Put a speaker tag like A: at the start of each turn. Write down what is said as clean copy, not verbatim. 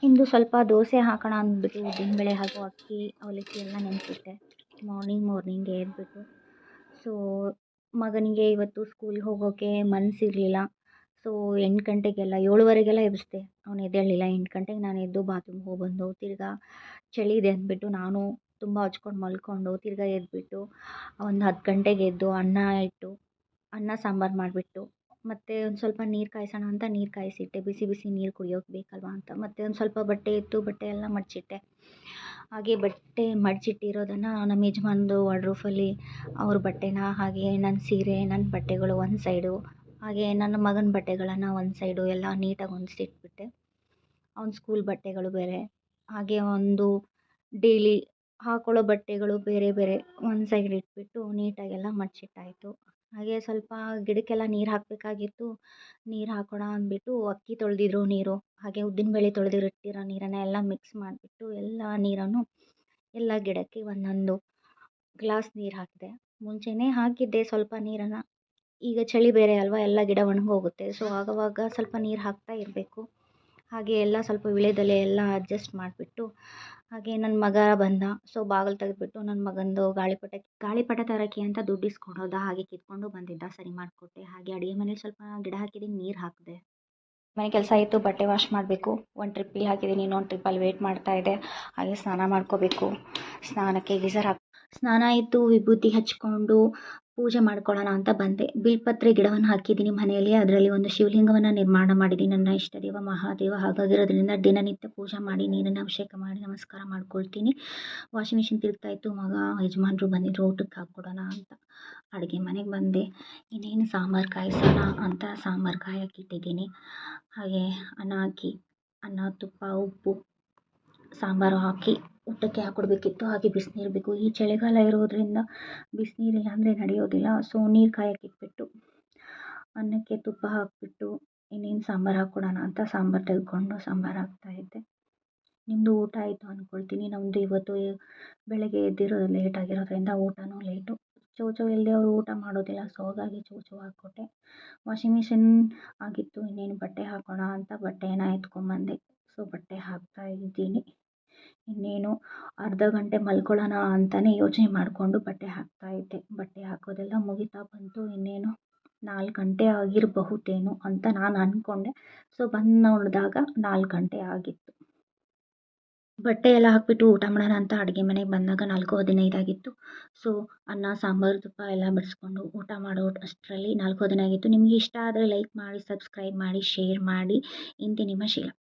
A: ಇಂದು ಸ್ವಲ್ಪ ದೋಸೆ ಹಾಕೋಣ ಅಂದ್ಬಿಟ್ಟು ಉದ್ದಿನಬೇಳೆ ಹಾಗೂ ಅಕ್ಕಿ ಅವಲಕ್ಕಿ ಎಲ್ಲ ನೆನೆಸಿಟ್ಟೆ ಮಾರ್ನಿಂಗೇ ಎದ್ಬಿಟ್ಟು. ಸೊ ಮಗನಿಗೆ ಇವತ್ತು ಸ್ಕೂಲಿಗೆ ಹೋಗೋಕ್ಕೆ ಮನಸ್ಸಿರಲಿಲ್ಲ. ಸೊ 8 ಗಂಟೆಗೆಲ್ಲ 7:30ಗೆಲ್ಲ ಎಬ್ಬಿಸ್ದೆ. ಅವನು ಎದ್ದೇಳಲಿಲ್ಲ. 8 ಗಂಟೆಗೆ ನಾನು ಎದ್ದು ಬಾತ್ರೂಮ್ಗೆ ಹೋಗ್ಬಂದು ತಿರ್ಗಾ ಚಳಿ ಇದೆ ಅಂದ್ಬಿಟ್ಟು ನಾನು ತುಂಬ ಹಚ್ಕೊಂಡು ಮಲ್ಕೊಂಡು ತಿರ್ಗಾ ಎದ್ಬಿಟ್ಟು ಒಂದು 10 ಗಂಟೆಗೆ ಎದ್ದು ಅನ್ನ ಸಾಂಬಾರು ಮಾಡಿಬಿಟ್ಟು ಮತ್ತು ಒಂದು ಸ್ವಲ್ಪ ನೀರು ಕಾಯಿಸೋಣ ಅಂತ ನೀರು ಕಾಯಿಸಿಟ್ಟೆ. ಬಿಸಿ ಬಿಸಿ ನೀರು ಕುಡಿಯೋಕೆ ಬೇಕಲ್ವ ಅಂತ. ಮತ್ತು ಒಂದು ಸ್ವಲ್ಪ ಬಟ್ಟೆ ಇತ್ತು, ಬಟ್ಟೆ ಎಲ್ಲ ಮಡಚಿಟ್ಟೆ. ಹಾಗೆ ಬಟ್ಟೆ ಮಡಚಿಟ್ಟಿರೋದನ್ನು ನಮ್ಮ ಯಜಮಾನ್ರು ವಾರ್ಡ್ರೋಬಲ್ಲಿ ಅವ್ರ ಬಟ್ಟೆನ, ಹಾಗೆ ನನ್ನ ಸೀರೆ, ನನ್ನ ಬಟ್ಟೆಗಳು ಒಂದು ಸೈಡು, ಹಾಗೆ ನನ್ನ ಮಗನ ಬಟ್ಟೆಗಳನ್ನು ಒಂದು ಸೈಡು ಎಲ್ಲ ನೀಟಾಗಿ ಹೊಂದಿಸಿಟ್ಬಿಟ್ಟೆ. ಅವ್ನ ಸ್ಕೂಲ್ ಬಟ್ಟೆಗಳು ಬೇರೆ, ಹಾಗೆ ಒಂದು ಡೈಲಿ ಹಾಕೊಳ್ಳೋ ಬಟ್ಟೆಗಳು ಬೇರೆ ಬೇರೆ ಒಂದು ಸೈಡ್ ಇಟ್ಬಿಟ್ಟು ನೀಟಾಗೆಲ್ಲ ಮಡಚಿಟ್ಟಾಯಿತು. ಹಾಗೆ ಸ್ವಲ್ಪ ಗಿಡಕ್ಕೆಲ್ಲ ನೀರು ಹಾಕಬೇಕಾಗಿತ್ತು. ನೀರು ಹಾಕೋಣ ಅಂದ್ಬಿಟ್ಟು ಅಕ್ಕಿ ತೊಳೆದಿರೋ ನೀರು, ಹಾಗೆ ಉದ್ದಿನಬೇಳೆ ತೊಳೆದಿಟ್ಟಿರೋ ನೀರನ್ನು ಎಲ್ಲ ಮಿಕ್ಸ್ ಮಾಡಿಬಿಟ್ಟು ಎಲ್ಲ ನೀರನ್ನು ಎಲ್ಲ ಗಿಡಕ್ಕೆ ಒಂದೊಂದು ಗ್ಲಾಸ್ ನೀರು ಹಾಕಿದೆ. ಮುಂಚೆನೇ ಹಾಕಿದ್ದೆ ಸ್ವಲ್ಪ ನೀರನ್ನು. ಈಗ ಚಳಿ ಬೇರೆ ಅಲ್ವಾ, ಎಲ್ಲ ಗಿಡ ಒಣಗೋಗುತ್ತೆ. ಸೊ ಆವಾಗ ಸ್ವಲ್ಪ ನೀರು ಹಾಕ್ತಾ ಇರಬೇಕು. ಹಾಗೆ ಎಲ್ಲ ಸ್ವಲ್ಪ ವೀಳ್ಯದೆಲೆ ಎಲ್ಲ ಅಡ್ಜಸ್ಟ್ ಮಾಡಿಬಿಟ್ಟು, ಹಾಗೆ ನನ್ನ ಮಗ ಬಂದ. ಸೊ ಬಾಗಿಲು ತೆಗೆದ್ಬಿಟ್ಟು ನನ್ನ ಮಗಂದು ಗಾಳಿಪಟ ತರೋಕ್ಕೆ ಅಂತ ದುಡ್ಡು ಇಸ್ಕೊಂಡೋದ. ಹಾಗೆ ಕಿತ್ಕೊಂಡು ಬಂದಿದ್ದ, ಸರಿ ಮಾಡಿಕೊಟ್ಟೆ. ಹಾಗೆ ಅಡುಗೆ ಮನೇಲಿ ಸ್ವಲ್ಪ ಗಿಡ ಹಾಕಿದ್ದೀನಿ, ನೀರು ಹಾಕಿದೆ. ಮನೆ ಕೆಲಸ ಇತ್ತು, ಬಟ್ಟೆ ವಾಶ್ ಮಾಡಬೇಕು. ಒಂದು ಟ್ರಿಪ್ಪಿಗೆ ಹಾಕಿದ್ದೀನಿ, ಇನ್ನೊಂದು ಟ್ರಿಪ್ಪಲ್ಲಿ ವೇಟ್ ಮಾಡ್ತಾ ಇದೆ. ಹಾಗೆ ಸ್ನಾನ ಮಾಡ್ಕೋಬೇಕು. ಸ್ನಾನಕ್ಕೆ ಗೀಸರ್ ಸ್ನಾನ ಆಯಿತು, ವಿಭೂತಿ ಹಚ್ಕೊಂಡು ಪೂಜೆ ಮಾಡ್ಕೊಳ್ಳೋಣ ಅಂತ ಬಂದೆ. ಬಿಲ್ಪತ್ರೆ ಗಿಡವನ್ನು ಹಾಕಿದ್ದೀನಿ ಮನೆಯಲ್ಲಿ. ಅದರಲ್ಲಿ ಒಂದು ಶಿವಲಿಂಗವನ್ನು ನಿರ್ಮಾಣ ಮಾಡಿದ್ದೀನಿ. ನನ್ನ ಇಷ್ಟ ದೇವ ಮಹಾದೇವ ಹಾಗಾಗಿರೋದ್ರಿಂದ ದಿನನಿತ್ಯ ಪೂಜೆ ಮಾಡಿ ನೀರನ್ನು ಅಭಿಷೇಕ ಮಾಡಿ ನಮಸ್ಕಾರ ಮಾಡ್ಕೊಳ್ತೀನಿ. ವಾಷಿಂಗ್ ಮಿಷಿನ್ ತಿರುಗ್ತಾ ಇತ್ತು. ಯಜಮಾನ್ರು ಬಂದಿದ್ರು, ಊಟಕ್ಕೆ ಹಾಕ್ಕೊಡೋಣ ಅಂತ ಅಡುಗೆ ಮನೆಗೆ ಬಂದೆ. ಇನ್ನೇನು ಸಾಂಬಾರು ಕಾಯಿಸೋಣ ಅಂತ ಸಾಂಬಾರು ಕಾಯಕ್ಕಿಟ್ಟಿದ್ದೀನಿ. ಹಾಗೆ ಅನ್ನ, ತುಪ್ಪ, ಉಪ್ಪು, ಸಾಂಬಾರು ಹಾಕಿ ಊಟಕ್ಕೆ ಹಾಕ್ಕೊಡ್ಬೇಕಿತ್ತು. ಹಾಗೆ ಬಿಸಿನೀರು ಬೇಕು. ಈ ಚಳಿಗಾಲ ಇರೋದ್ರಿಂದ ಬಿಸಿನೀರಿಲ್ಲ ಅಂದರೆ ನಡೆಯೋದಿಲ್ಲ. ಸೊ ನೀರು ಕಾಯಕ್ಕಿಟ್ಬಿಟ್ಟು ಅನ್ನಕ್ಕೆ ತುಪ್ಪ ಹಾಕಿಬಿಟ್ಟು ಇನ್ನೇನು ಸಾಂಬಾರು ಹಾಕ್ಕೊಡೋಣ ಅಂತ ಸಾಂಬಾರು ತೆಗೆದುಕೊಂಡು ಸಾಂಬಾರು ಹಾಕ್ತಾಯಿದ್ದೆ. ನಿಮ್ಮದು ಊಟ ಆಯಿತು ಅಂದ್ಕೊಳ್ತೀನಿ. ನಮ್ಮದು ಇವತ್ತು ಬೆಳಗ್ಗೆ ಎದ್ದಿರೋದು ಲೇಟ್ ಆಗಿರೋದ್ರಿಂದ ಊಟನೂ ಲೇಟು. ಚೌಚೌ ಇಲ್ಲದೆ ಅವರು ಊಟ ಮಾಡೋದಿಲ್ಲ. ಸೊ ಹಾಗಾಗಿ ಚೌಚೌ ಹಾಕ್ಕೊಟ್ಟೆ. ವಾಷಿಂಗ್ ಮಿಷಿನ್ ಆಗಿತ್ತು, ಇನ್ನೇನು ಬಟ್ಟೆ ಹಾಕೋಣ ಅಂತ ಬಟ್ಟೆನ ಎತ್ಕೊಂಬಂದೆ. ಸೊ ಬಟ್ಟೆ ಹಾಕ್ತಾ ಇದ್ದೀನಿ. ಇನ್ನೇನು ಅರ್ಧ ಗಂಟೆ ಮಲ್ಕೊಳ್ಳೋಣ ಅಂತಲೇ ಯೋಚನೆ ಮಾಡಿಕೊಂಡು ಬಟ್ಟೆ ಹಾಕ್ತಾಯಿದ್ದೆ. ಬಟ್ಟೆ ಹಾಕೋದೆಲ್ಲ ಮುಗಿತಾ ಬಂತು. ಇನ್ನೇನು 4 ಗಂಟೆ ಆಗಿರಬಹುದೇನೋ ಅಂತ ನಾನು ಅಂದ್ಕೊಂಡೆ. ಸೊ ಬಂದು ನೋಡಿದಾಗ 4 ಗಂಟೆ ಆಗಿತ್ತು. ಬಟ್ಟೆ ಎಲ್ಲ ಹಾಕಿಬಿಟ್ಟು ಊಟ ಮಾಡೋಣ ಅಂತ ಅಡುಗೆ ಮನೆಗೆ ಬಂದಾಗ 4:15 ಆಗಿತ್ತು. ಸೊ ಅನ್ನ, ಸಾಂಬಾರು, ತುಪ್ಪ ಎಲ್ಲ ಬಡಿಸ್ಕೊಂಡು ಊಟ ಮಾಡೋ ಅಷ್ಟರಲ್ಲಿ 4:15 ಆಗಿತ್ತು. ನಿಮಗೆ ಇಷ್ಟ ಆದರೆ ಲೈಕ್ ಮಾಡಿ, ಸಬ್ಸ್ಕ್ರೈಬ್ ಮಾಡಿ, ಶೇರ್ ಮಾಡಿ. ಇಂತಿ ನಿಮ್ಮ ಶೀಲ.